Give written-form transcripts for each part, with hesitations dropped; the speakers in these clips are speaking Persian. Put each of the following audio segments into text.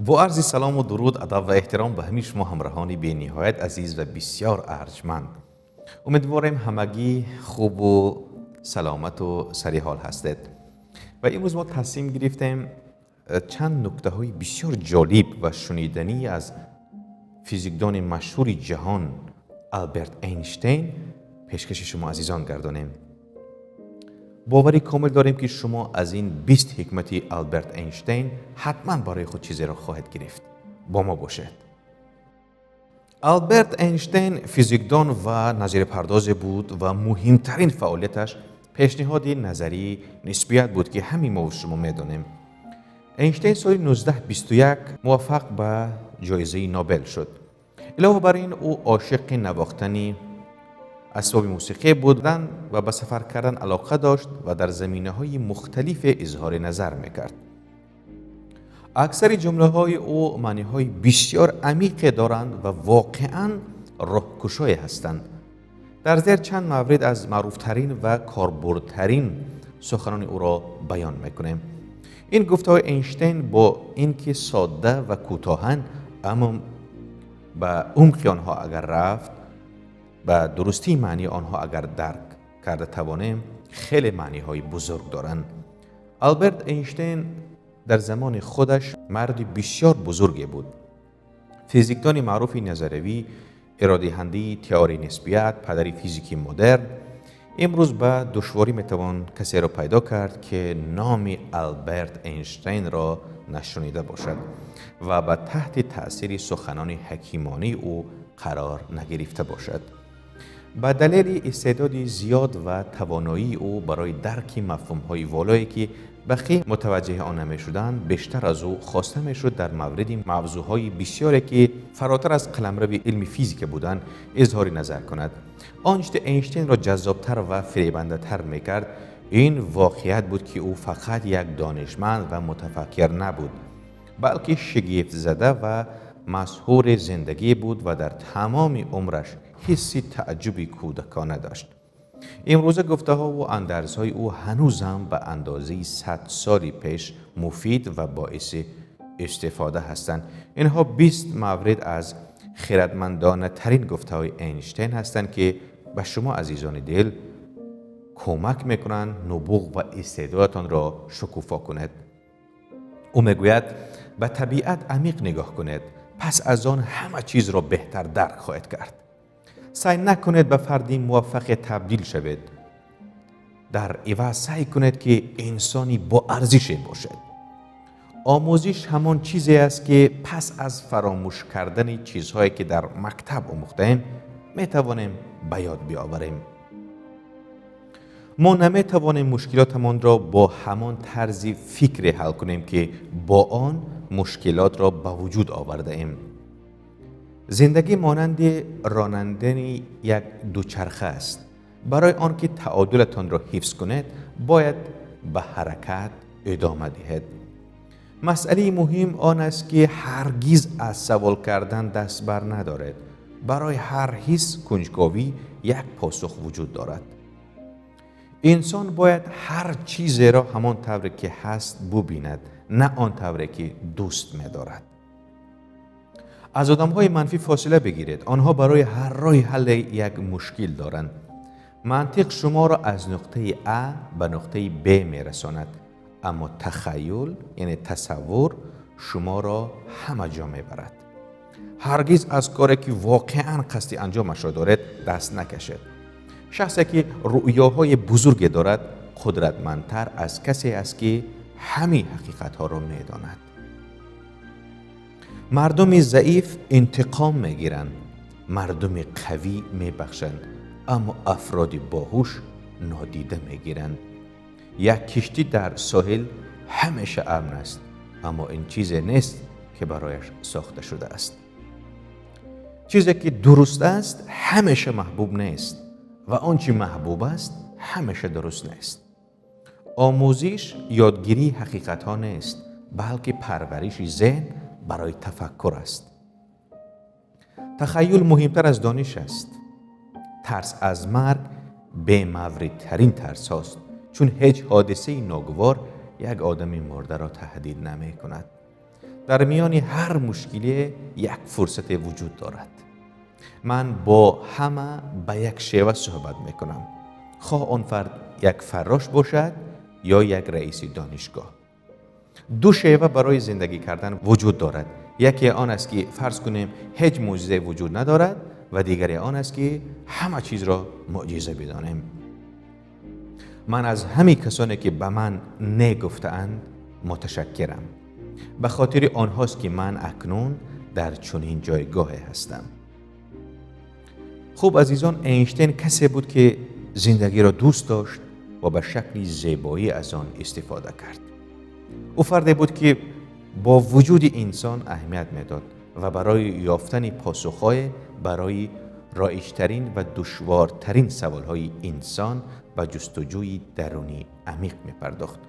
با عرض سلام و درود، ادب و احترام به همه شما همراهان بی نهایت عزیز و بسیار ارجمند. امیدوارم همگی خوب و سلامت و سری حال هستید. و امروز ما تصمیم گرفتیم چند نکته های بسیار جالب و شنیدنی از فیزیکدان مشهور جهان آلبرت اینشتین پیشکش شما عزیزان گردانیم. باوری کامل داریم که شما از این 20 حکمت آلبرت اینشتین حتما برای خود چیزی را خواهد گرفت. با ما باشد. آلبرت اینشتین فیزیکدان و نظریه پرداز بود و مهمترین فعالیتش پیشنهاد نظریه نسبیت بود که همین ما و شما میدانیم. اینشتین سال 1921 موفق به جایزه نوبل شد. علاوه بر این او عاشق نواختن اسباب موسیقی بودن و به سفر کردن علاقه داشت و در زمینه‌های مختلف اظهار نظر میکرد. اکثر جمله‌های او معنی‌های بسیار عمیق دارند و واقعاً راهگشای هستند. در زیر چند مورد از معروفترین و کاربردترین سخنان او را بیان میکنیم. این گفته‌های اینشتین با اینکه ساده و کوتاهند اما به عمق آنها اگر رفت، به درستی معنی آنها اگر درک کرده توانیم، خیلی معنی های بزرگ دارند. آلبرت اینشتین در زمان خودش مرد بسیار بزرگی بود. فیزیکدان معروف نظریوی، ارائه‌دهنده تئوری نسبیت، پدر فیزیک مدرن. امروز به دشواری میتوان کسی را پیدا کرد که نام آلبرت اینشتین را نشنیده باشد و به تحت تأثیر سخنان حکیمانه او قرار نگرفته باشد. به دلیل استعداد زیاد و توانایی او برای درک مفهوم‌های والایی که بقیه متوجه آن نمی‌شدند، بیشتر از او خواسته می‌شد در مورد موضوعهای بسیاری که فراتر از قلمرو علم فیزیک بودند اظهار نظر کند. آنچه اینشتین را جذاب‌تر و فریبنده‌تر می‌کرد این واقعیت بود که او فقط یک دانشمند و متفکر نبود، بلکه شگفت زده و مسحور زندگی بود و در تمام عمرش حسی تعجب کودکانه داشت. امروزه گفته‌ها و اندرزهای او هنوز هم به اندازه 100 سال پیش مفید و باعث استفاده هستند. اینها 20 مورد از خردمندانه ترین گفته‌های اینشتین هستند که به شما عزیزان دل کمک میکنند نبوغ و استعدادتان را شکوفا کنید. او میگوید به طبیعت عمیق نگاه کنید، پس از آن همه چیز را بهتر درک خواهید کرد. سعی نکنید به فردی موفق تبدیل شوید. در عوض سعی کنید که انسانی با ارزش باشد. آموزش همان چیزی است که پس از فراموش کردن چیزهایی که در مکتب آموختیم میتوانیم به یاد بیاوریم. ما نمیتوانیم مشکلاتمان را با همان طرز فکر حل کنیم که با آن مشکلات را به وجود آورده ایم. زندگی مانند رانندن یک دوچرخه است. برای آنکه تعادلتان را حفظ کنید باید به حرکت ادامه دهید. مسئله مهم آن است که هرگز از سوال کردن دست بر ندارید. برای هر حس کنجکاوی یک پاسخ وجود دارد. انسان باید هر چیزی را همان طوری که هست ببیند، نه آن طوری که دوست می‌دارد. از آدم‌های منفی فاصله بگیرید. آنها برای هر راه حل یک مشکل دارند. منطق شما را از نقطه A به نقطه B می‌رساند، اما تخیل یعنی تصور شما را همه جا می‌برد. هرگز از کاری که واقعاً قصد انجامش را دارید دست نکشید. شخصی که رؤیاهای بزرگ دارد قدرتمندتر از کسی است که همه حقیقت‌ها را می‌داند. مردم ضعیف انتقام می‌گیرند، مردم قوی می‌بخشند، اما افراد باهوش نادیده می‌گیرند. یک کشتی در ساحل همیشه امن است، اما این چیزی نیست که برایش ساخته شده است. چیزی که درست است همیشه محبوب نیست و آنچه محبوب است همیشه درست نیست. آموزش یادگیری حقیقت‌ها نیست، بلکه پرورش ذهن برای تفکر است. تخیل مهمتر از دانش است. ترس از مرگ بی‌موردترین ترس است، چون هیچ حادثه ناگوار یک آدم مرده را تهدید نمی کند. در میان هر مشکلی یک فرصت وجود دارد. من با همه به یک شیوه صحبت میکنم، خواه آن فرد یک فراش باشد یا یک رئیس دانشگاه. دو شیوه برای زندگی کردن وجود دارد. یکی آن است که فرض کنیم هیچ معجزه وجود ندارد و دیگری آن است که همه چیز را معجزه بدانیم. من از همه کسانی که به من نه گفته‌اند متشکرم. به خاطر آنهاست که من اکنون در چنین جایگاهی هستم. خوب عزیزان، اینشتین کسی بود که زندگی را دوست داشت و به شکلی زیبایی از آن استفاده کرد. او فردی بود که با وجود انسان اهمیت میداد و برای یافتن پاسخهای برای رایج‌ترین و دشوارترین سوالهای انسان و جستجوی درونی عمیق می‌پرداخت.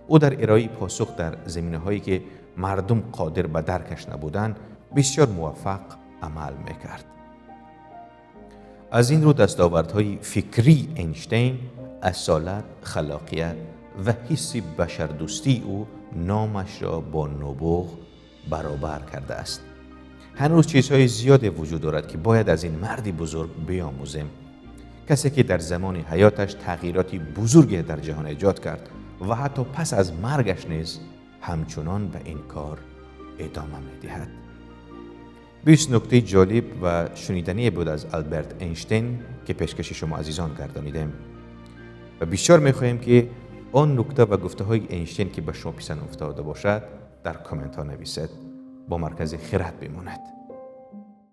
او در ارائه پاسخ در زمینه‌هایی که مردم قادر به درکش نبودند بسیار موفق عمل می‌کرد. از این رو دستاوردهای فکری اینشتین، اصالت، خلاقیت و حس بشردوستی او نامش را با نبوغ برابر کرده است. هنوز چیزهای زیادی وجود دارد که باید از این مردی بزرگ بیاموزیم. کسی که در زمان حیاتش تغییراتی بزرگی در جهان ایجاد کرد و حتی پس از مرگش نیز همچنان به این کار ادامه می‌دهد. 20 نکته جالب و شنیدنی بود از آلبرت اینشتین که پیشکش شما عزیزان گردانیدیم و بسیار می‌خواهیم که آن نکته و گفته‌های اینشتین که به شما پسند افتاده باشد در کامنت ها نویسید. با مرکز خرد بماند.